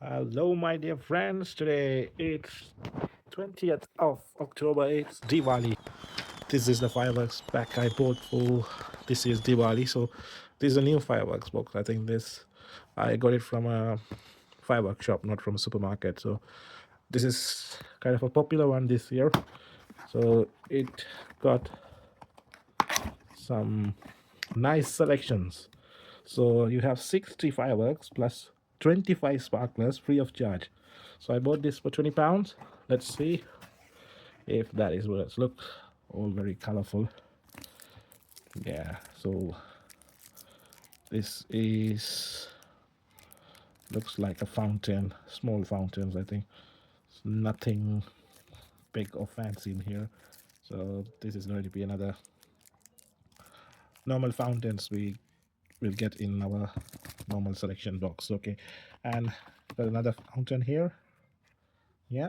Hello, my dear friends. Today it's 20th of October. It's Diwali. This is the fireworks pack I bought for this year's Diwali. So this is a new fireworks box. I think this I got it from a fireworks shop, not from a supermarket. So this is kind of a popular one this year. So it got some nice selections. So you have 60 fireworks plus 25 sparklers free of charge. So I bought this for £20. Let's see if that is worth. Look, all very colorful. Yeah, so this is looks like a fountain, small fountains, I think. It's nothing big or fancy in here. So this is going to be another normal fountains we will get in our normal selection box. Okay, and got another fountain here. Yeah,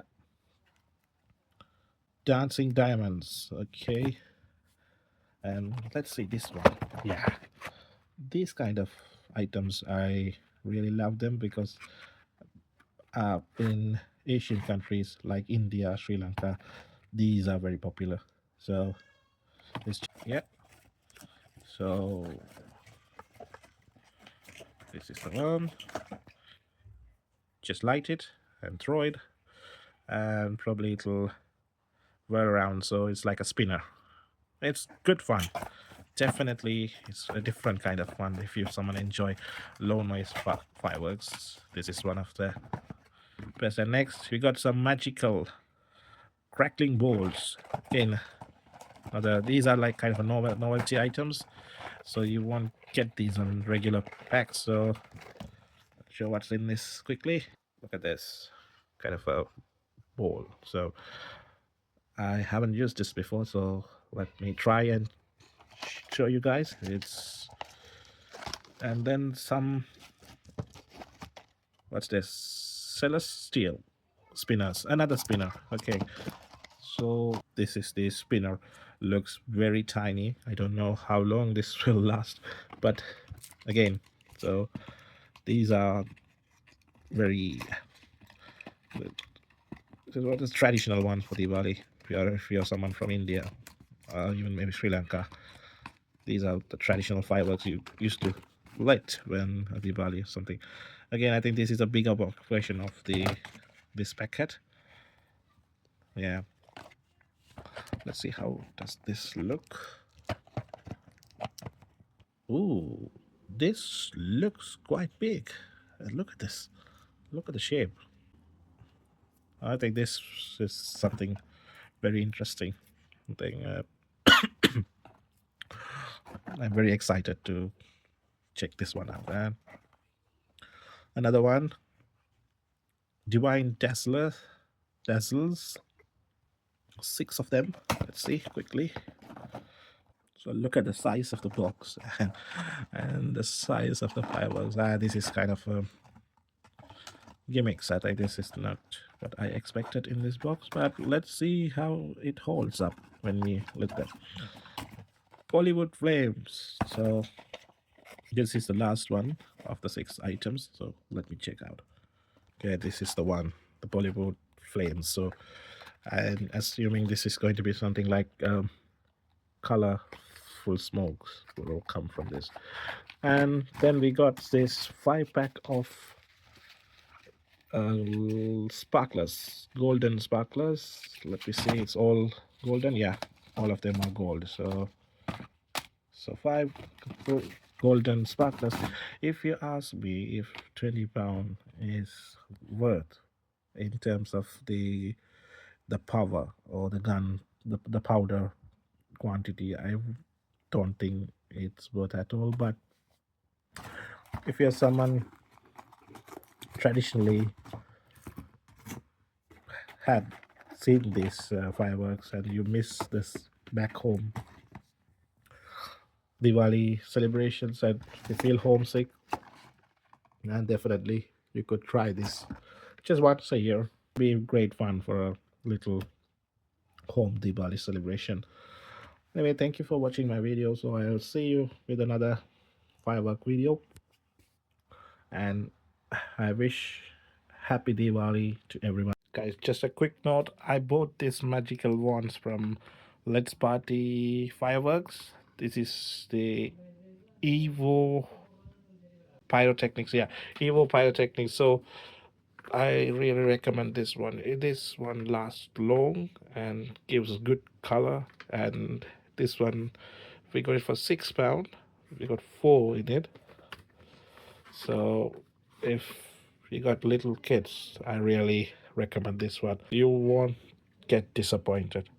dancing diamonds. Okay, and let's see this one. Yeah, these kind of items I really love them because in Asian countries like India, Sri Lanka, these are very popular. So this, yeah, so this is the one. Just light it and throw it, and probably it'll whirl around, so it's like a spinner. It's good fun. Definitely, it's a different kind of fun if you someone enjoy low noise fireworks. This is one of the best. And next, we got some magical crackling balls. Again, these are like kind of a novelty items, so you won't get these on regular packs. So, show what's in this quickly. Look at this, kind of a ball. So I haven't used this before, so let me try and show you guys. It's and then some, what's this, celestial spinners, another spinner. Okay, so this is the spinner. Looks very tiny. I don't know how long this will last, but again, so these are very, this is what is traditional one for Diwali. If you're someone from India, even maybe Sri Lanka, these are the traditional fireworks you used to light when Diwali or something. Again, I think this is a bigger version of this packet. Yeah, let's see how does this look. Ooh, this looks quite big. Look at this. Look at the shape. I think this is something very interesting. Thing. I'm very excited to check this one out. And another one, Divine Dazzles. 6 of them. Let's see quickly. So look at the size of the box and the size of the fireworks. This is kind of a gimmicks. I think this is not what I expected in this box, but let's see how it holds up when we look at Bollywood flames. So this is the last one of the 6 items. So let me check out. Okay, this is the one, the Bollywood flames. So I'm assuming this is going to be something like colorful smokes will come from this. And then we got this 5-pack of sparklers, golden sparklers. Let me see, it's all golden. Yeah, all of them are gold. So 5 golden sparklers. If you ask me if £20 is worth in terms of the power or the gun, the powder quantity, I don't think it's worth at all. But if you're someone traditionally had seen these fireworks and you miss this back home Diwali celebrations and you feel homesick, and definitely you could try this just once a year. Be great fun for a little home Diwali celebration. Anyway, thank you for watching my video. So I'll see you with another firework video, and I wish Happy Diwali to everyone. Guys, just a quick note. I bought these magical wands from Let's Party Fireworks. This is the Evo Pyrotechnics. Yeah, Evo Pyrotechnics. So I really recommend this one. This one lasts long and gives good color. And this one, we got it for £6. We got four in it. So if you got little kids, I really recommend this one. You won't get disappointed.